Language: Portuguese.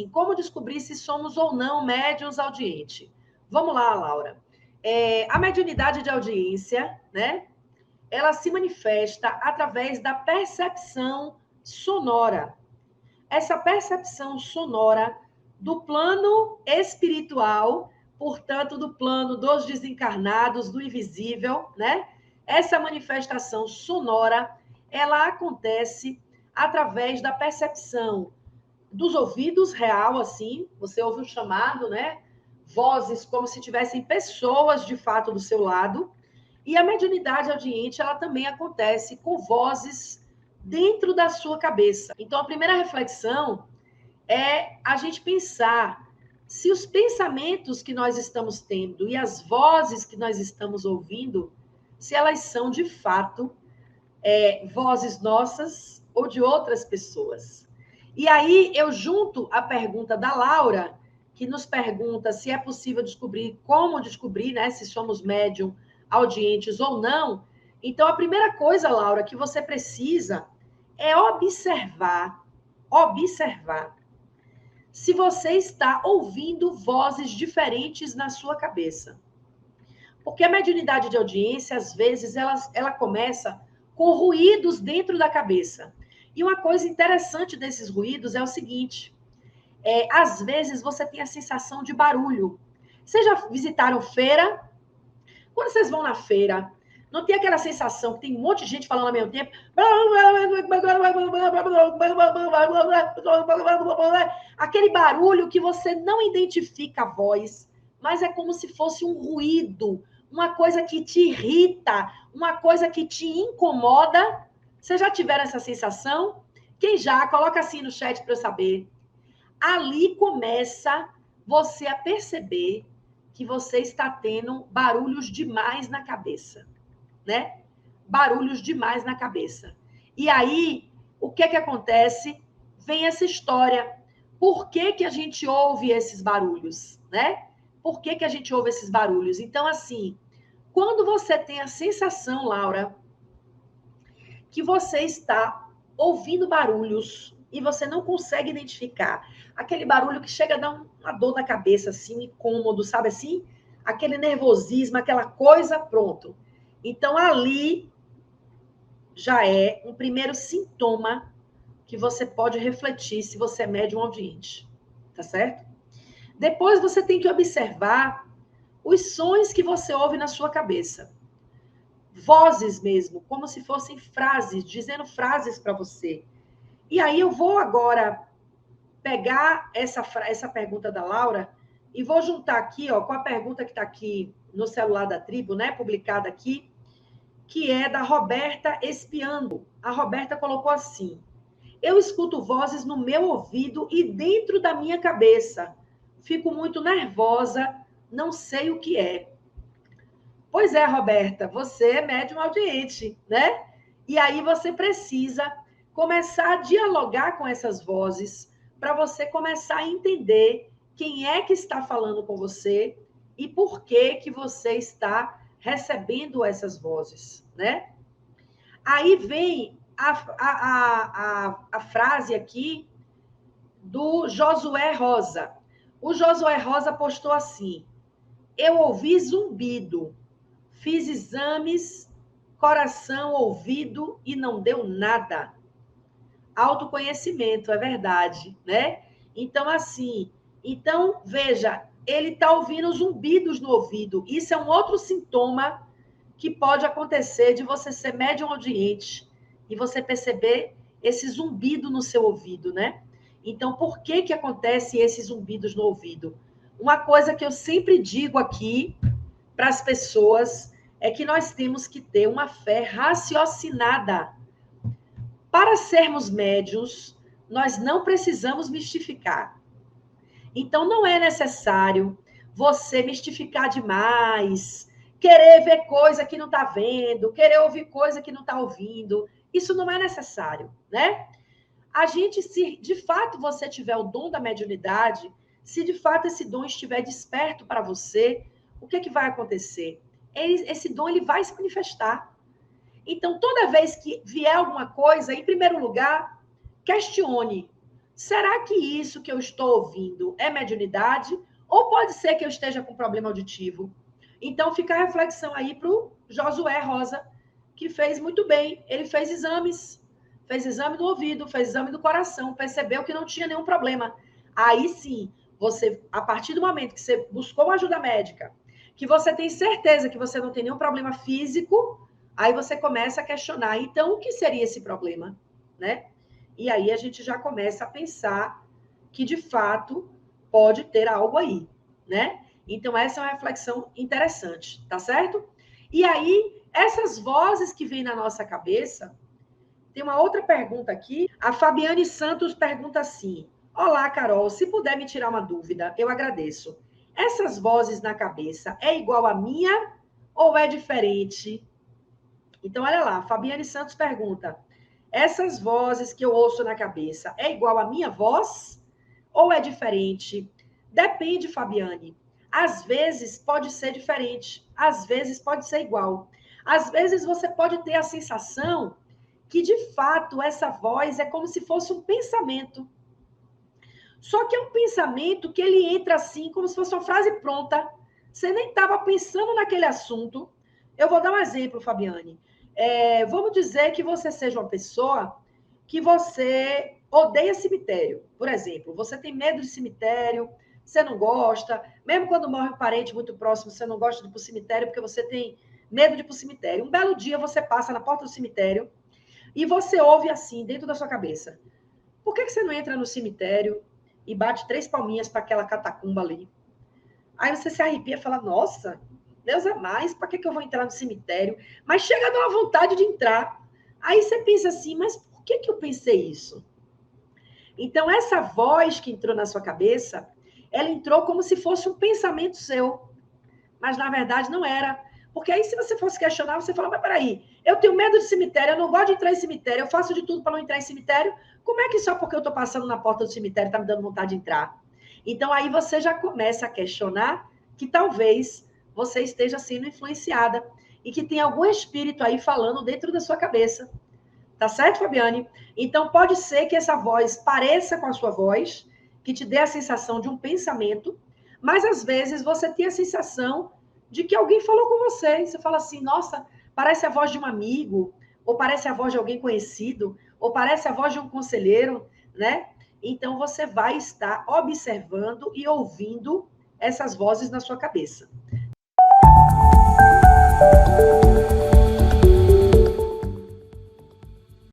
assim, como descobrir se somos ou não médiuns audiente? Vamos lá, Laura. A mediunidade de audiência, né? Ela se manifesta através da percepção sonora. Essa percepção sonora do plano espiritual, portanto, do plano dos desencarnados, do invisível, né? Essa manifestação sonora, ela acontece através da percepção dos ouvidos real, assim, você ouve um chamado, né? Vozes como se tivessem pessoas de fato do seu lado. E a mediunidade audiente, ela também acontece com vozes dentro da sua cabeça. Então, a primeira reflexão é a gente pensar se os pensamentos que nós estamos tendo e as vozes que nós estamos ouvindo, se elas são de fato vozes nossas ou de outras pessoas. E aí eu junto a pergunta da Laura, que nos pergunta se é possível descobrir, como descobrir, né, se somos médium audientes ou não. Então, a primeira coisa, Laura, que você precisa é observar se você está ouvindo vozes diferentes na sua cabeça. Porque a mediunidade de audiência, às vezes, ela começa com ruídos dentro da cabeça. E uma coisa interessante desses ruídos é o seguinte, às vezes você tem a sensação de barulho. Vocês já visitaram feira? Quando vocês vão na feira, não tem aquela sensação que tem um monte de gente falando ao mesmo tempo? Aquele barulho que você não identifica a voz, mas é como se fosse um ruído, uma coisa que te irrita, uma coisa que te incomoda. Vocês já tiveram essa sensação? Quem já? Coloca assim no chat para eu saber. Ali começa você a perceber que você está tendo barulhos demais na cabeça, né? Barulhos demais na cabeça. E aí, o que acontece? Vem essa história. Por que a gente ouve esses barulhos, né? Por que a gente ouve esses barulhos? Então, assim, quando você tem a sensação, Laura, que você está ouvindo barulhos e você não consegue identificar aquele barulho que chega a dar uma dor na cabeça, assim, um incômodo, sabe assim? Aquele nervosismo, aquela coisa, pronto. Então, ali já é um primeiro sintoma que você pode refletir se você é médium audiente, tá certo? Depois você tem que observar os sons que você ouve na sua cabeça. Vozes mesmo, como se fossem frases, dizendo frases para você. E aí eu vou agora pegar essa pergunta da Laura e vou juntar aqui, ó, com a pergunta que está aqui no celular da tribo, né, publicada aqui, que é da Roberta Espiando. A Roberta colocou assim: eu escuto vozes no meu ouvido e dentro da minha cabeça. Fico muito nervosa, não sei o que é. Pois é, Roberta, você é médium audiente, né? E aí você precisa começar a dialogar com essas vozes para você começar a entender quem é que está falando com você e por que você está recebendo essas vozes, né? Aí vem a frase aqui do Josué Rosa. O Josué Rosa postou assim: eu ouvi zumbido, fiz exames, coração, ouvido e não deu nada. Autoconhecimento, é verdade, né? Então, assim, veja, ele está ouvindo zumbidos no ouvido. Isso é um outro sintoma que pode acontecer de você ser médium audiente e você perceber esse zumbido no seu ouvido, né? Então, por que acontece esses zumbidos no ouvido? Uma coisa que eu sempre digo aqui para as pessoas é que nós temos que ter uma fé raciocinada. Para sermos médiuns, nós não precisamos mistificar. Então, não é necessário você mistificar demais, querer ver coisa que não está vendo, querer ouvir coisa que não está ouvindo. Isso não é necessário, né? A gente, se de fato você tiver o dom da mediunidade, se de fato esse dom estiver desperto para você, o que vai acontecer? Esse dom ele vai se manifestar. Então, toda vez que vier alguma coisa, em primeiro lugar, questione. será que isso que eu estou ouvindo é mediunidade? Ou pode ser que eu esteja com problema auditivo? Então, fica a reflexão aí para o Josué Rosa, que fez muito bem. Ele fez exame do ouvido, fez exame do coração, percebeu que não tinha nenhum problema. Aí sim, você, a partir do momento que você buscou uma ajuda médica, que você tem certeza que você não tem nenhum problema físico, aí você começa a questionar, então, o que seria esse problema, né? E aí a gente já começa a pensar que, de fato, pode ter algo aí, né? Então, essa é uma reflexão interessante, tá certo? E aí, essas vozes que vêm na nossa cabeça, tem uma outra pergunta aqui. A Fabiane Santos pergunta assim: olá, Carol, se puder me tirar uma dúvida, eu agradeço. Essas vozes na cabeça é igual a minha ou é diferente? Então, olha lá, Fabiane Santos pergunta: essas vozes que eu ouço na cabeça é igual à minha voz ou é diferente? Depende, Fabiane. Às vezes pode ser diferente, às vezes pode ser igual. Às vezes você pode ter a sensação que, de fato, essa voz é como se fosse um pensamento. Só que é um pensamento que ele entra assim, como se fosse uma frase pronta. Você nem estava pensando naquele assunto. Eu vou dar um exemplo, Fabiane. Vamos dizer que você seja uma pessoa que você odeia cemitério. Por exemplo, você tem medo de cemitério, você não gosta. Mesmo quando morre um parente muito próximo, você não gosta de ir para o cemitério porque você tem medo de ir para o cemitério. Um belo dia você passa na porta do cemitério e você ouve assim, dentro da sua cabeça: por que você não entra no cemitério e bate 3 palminhas para aquela catacumba ali? Aí você se arrepia e fala: nossa, Deus é mais, para que eu vou entrar no cemitério? Mas chega a dar uma vontade de entrar. Aí você pensa assim: mas por que eu pensei isso? Então, essa voz que entrou na sua cabeça, ela entrou como se fosse um pensamento seu. Mas, na verdade, não era. Porque aí, se você fosse questionar, você fala: mas peraí, eu tenho medo de cemitério, eu não gosto de entrar em cemitério, eu faço de tudo para não entrar em cemitério. Como é que só porque eu estou passando na porta do cemitério está me dando vontade de entrar? Então, aí você já começa a questionar que talvez você esteja sendo influenciada e que tem algum espírito aí falando dentro da sua cabeça. Tá certo, Fabiane? Então, pode ser que essa voz pareça com a sua voz, que te dê a sensação de um pensamento, mas às vezes você tem a sensação de que alguém falou com você. E você fala assim: nossa, parece a voz de um amigo, ou parece a voz de alguém conhecido, ou parece a voz de um conselheiro, né? Então, você vai estar observando e ouvindo essas vozes na sua cabeça.